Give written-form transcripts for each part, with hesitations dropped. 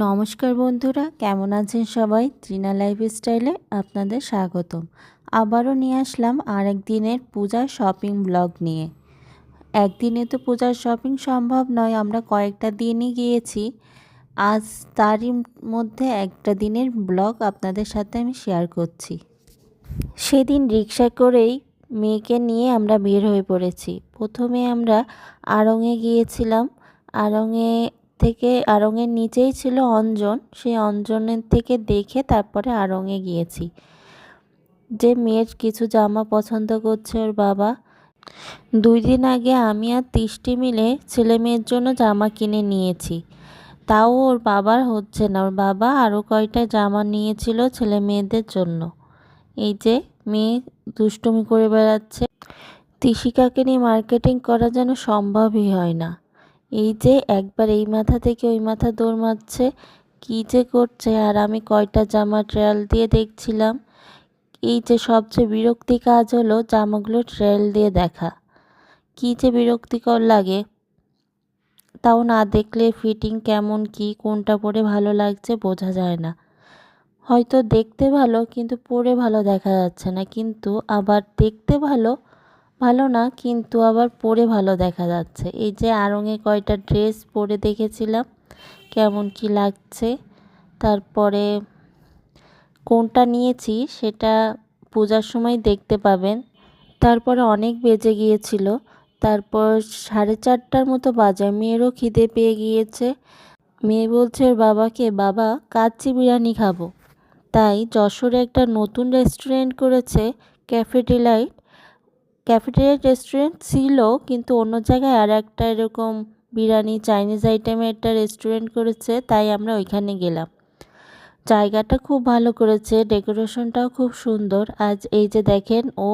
নমস্কার বন্ধুরা, কেমন আছেন সবাই? তৃণা লাইফস্টাইলে আপনাদের স্বাগতম। আবারও নিয়ে আসলাম আরেক দিনের পূজার শপিং ব্লগ নিয়ে। একদিনে তো পূজার শপিং সম্ভব নয়, আমরা কয়েকটা দিনই গিয়েছি। আজ তারই মধ্যে একটা দিনের ব্লগ আপনাদের সাথে আমি শেয়ার করছি। সেদিন রিক্সা করেই মেয়েকে নিয়ে আমরা বের হয়ে পড়েছি। প্রথমে আমরা আড়ংয়ে গিয়েছিলাম। আড়ংয়ের নিচেই ছিল অঞ্জন, সেই অঞ্জনের থেকে দেখে তারপরে আড়ংয়ে গিয়েছি। যে মেয়ের কিছু জামা পছন্দ করছে ওর বাবা। 2 দিন আগে আমি আর তৃষ্টি মিলে ছেলে মেয়ের জন্য জামা কিনে নিয়েছি, তাও ওর বাবার হচ্ছে না। ওর বাবা আরও কয়টা জামা নিয়েছিল ছেলে মেয়েদের জন্য। এই যে মেয়ে দুষ্টুমি করে বেড়াচ্ছে। তিশিকাকে নিয়ে মার্কেটিং করা যেন সম্ভবই হয় না। এই যে একবার এই মাথা থেকে ওই মাথা দৌড় মারছে, কী যে করছে। আর আমি কয়টা জামা ট্রায়াল দিয়ে দেখছিলাম। এই যে সবচেয়ে বিরক্তি কাজ হলো জামাগুলো ট্রায়াল দিয়ে দেখা। কী যে বিরক্তিকর লাগে, তাও না দেখলে ফিটিং কেমন কি কোনটা পরে ভালো লাগছে বোঝা যায় না। হয়তো দেখতে ভালো কিন্তু পরে ভালো দেখা যাচ্ছে না, কিন্তু আবার দেখতে ভালো না, কিন্তু আবার পরে ভালো দেখা যাচ্ছে। এই যে আড়ংয়ে কয়টা ড্রেস পরে দেখেছিলাম কেমন কি লাগছে। তারপরে কোনটা নিয়েছি সেটা পূজার সময় দেখতে পাবেন। তারপরে অনেক বেজে গিয়েছিল, তারপর 4:30টার মতো বাজে। মেয়েরও খিদে পেয়ে গিয়েছে। মেয়ে বলছে ওর বাবাকে, বাবা কাচ্চি বিরিয়ানি খাবো। তাই যশোরে একটা নতুন রেস্টুরেন্ট করেছে, ক্যাফেটেরিয়া রেস্টুরেন্ট ছিল, কিন্তু অন্য জায়গায় আর একটা এরকম বিরিয়ানি চাইনিজ আইটেমের একটা রেস্টুরেন্ট করেছে, তাই আমরা ওইখানে গেলাম। জায়গাটা খুব ভালো করেছে, ডেকোরেশনটাও খুব সুন্দর। আজ এই যে দেখেন, ও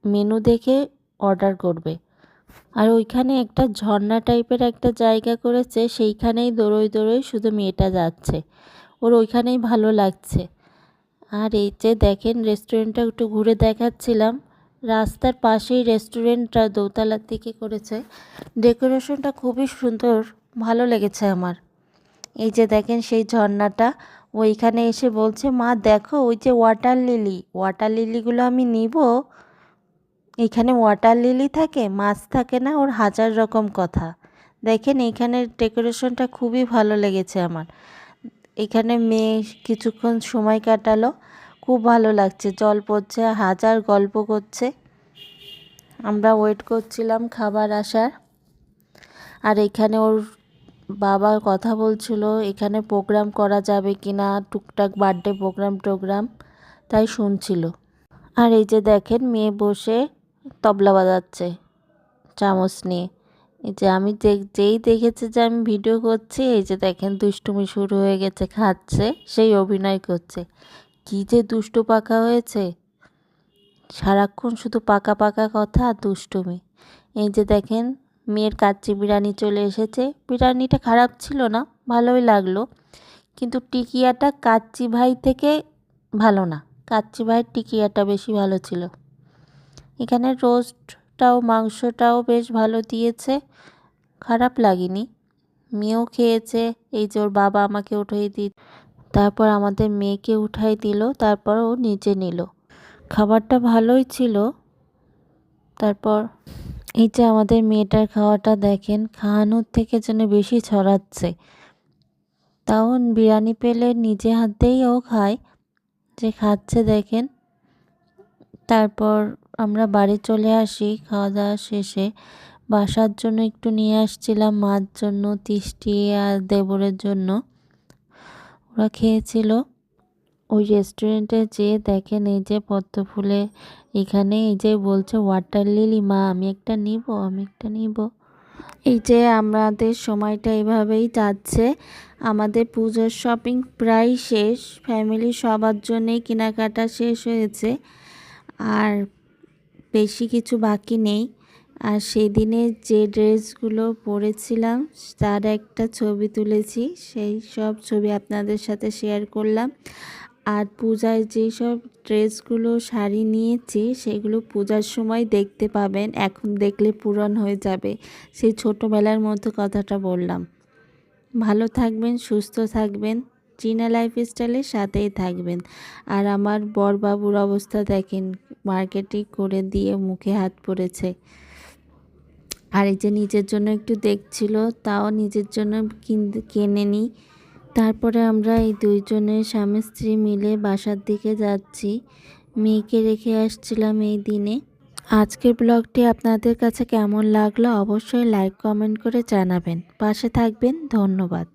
মেনু দেখে অর্ডার করবে। আর ওইখানে একটা ঝর্ণা টাইপের একটা জায়গা করেছে, সেইখানেই দৌড়োই শুধু মেয়েটা যাচ্ছে, ওর ওইখানেই ভালো লাগছে। আর এই যে দেখেন রেস্টুরেন্টটা একটু ঘুরে দেখাচ্ছিলাম। রাস্তার পাশেই রেস্টুরেন্টটা, দোতলার দিকে করেছে। ডেকোরেশনটা খুবই সুন্দর, ভালো লেগেছে আমার। এই যে দেখেন সেই ঝর্ণাটা, ওইখানে এসে বলছে, মা দেখো ওই যে ওয়াটার লিলিগুলো আমি নিব। এখানে ওয়াটার লিলি থাকে, মাছ থাকে না, ওর হাজার রকম কথা। দেখেন এইখানের ডেকোরেশনটা খুবই ভালো লেগেছে আমার। এখানে মেয়ে কিছুক্ষণ সময় কাটালো, খুব ভালো লাগছে। জল পড়ছে, হাজার গল্প করছে। আমরা ওয়েট করছিলাম খাবার আসার। আর এখানে ওর বাবা কথা বলছিল এখানে প্রোগ্রাম করা যাবে কি না, টুকটাক বার্থডে প্রোগ্রাম, তাই শুনছিল। আর এই যে দেখেন মেয়ে বসে তবলা বাজাচ্ছে চামচ নিয়ে। এই যে আমি যেই দেখেছে যে আমি ভিডিও করছি, এই যে দেখেন দুষ্টুমি শুরু হয়ে গেছে, খাচ্ছে, সেই অভিনয় করছে। কী যে দুষ্টু পাকা হয়েছে, সারাক্ষণ শুধু পাকা কথা আর দুষ্টুমি। এই যে দেখেন মেয়ের কাচ্চি বিরিয়ানি চলে এসেছে। বিরিয়ানিটা খারাপ ছিল না, ভালোই লাগলো, কিন্তু টিকিয়াটা কাচ্চি ভাই থেকে ভালো না। কাচ্চি ভাইয়ের টিকিয়াটা বেশি ভালো ছিল। এখানে রোস্টটাও মাংসটাও বেশ ভালো দিয়েছে, খারাপ লাগেনি। মেয়েও খেয়েছে। এই যে ওর বাবা আমাকে উঠিয়ে তারপর আমাদের মেয়েকে উঠাই দিল, তারপর ও নিচে নিল। খাবারটা ভালোই ছিল। তারপর এই যে আমাদের মেয়েটার খাওয়াটা দেখেন, খাওয়ানোর থেকে যেন বেশি ছড়াচ্ছে। তাও বিরিয়ানি পেলে নিজে হাতেই ও খায়, যে খাচ্ছে দেখেন। তারপর আমরা বাড়ি চলে আসি খাওয়া দাওয়া শেষে। বাসার জন্য একটু নিয়ে আসছিলাম, মার জন্য, তৃষ্টি আর দেবরের জন্য। ওরা খেয়েছিল। ওই রেস্টুরেন্টে যেয়ে দেখেন এই যে পদ্ম ফুলে, এখানে এই যে বলছে ওয়াটার লিলি, মা আমি একটা নিব। এই যে আমাদের সময়টা এভাবেই যাচ্ছে। আমাদের পুজোর শপিং প্রায় শেষ, ফ্যামিলি সবার জন্যেই কেনাকাটা শেষ হয়েছে, আর বেশি কিছু বাকি নেই। আর সেদিনে যে ড্রেসগুলো পরেছিলাম তার একটা ছবি তুলেছি, সেই সব ছবি আপনাদের সাথে শেয়ার করলাম। আর পূজায় যেসব ড্রেসগুলো শাড়ি নিয়েছি সেগুলো পূজার সময় দেখতে পাবেন, এখন দেখলে পূরণ হয়ে যাবে। সেই ছোটোবেলার মতো কথাটা বললাম। ভালো থাকবেন, সুস্থ থাকবেন, চীনা লাইফস্টাইলের সাথেই থাকবেন। আর আমার বরবাবুর অবস্থা দেখেন, মার্কেটিং করে দিয়ে মুখে হাত পড়েছে। আর এই যে নিজের জন্য একটু দেখছিল, তাও নিজের জন্য কেনেনি। তারপরে আমরা এই দুইজনে স্বামী স্ত্রী মিলে বাসার দিকে যাচ্ছি। মেয়েকে রেখে আসছিলাম এই দিনে। আজকের ব্লগটি আপনাদের কাছে কেমন লাগলো অবশ্যই লাইক কমেন্ট করে জানাবেন। পাশে থাকবেন। ধন্যবাদ।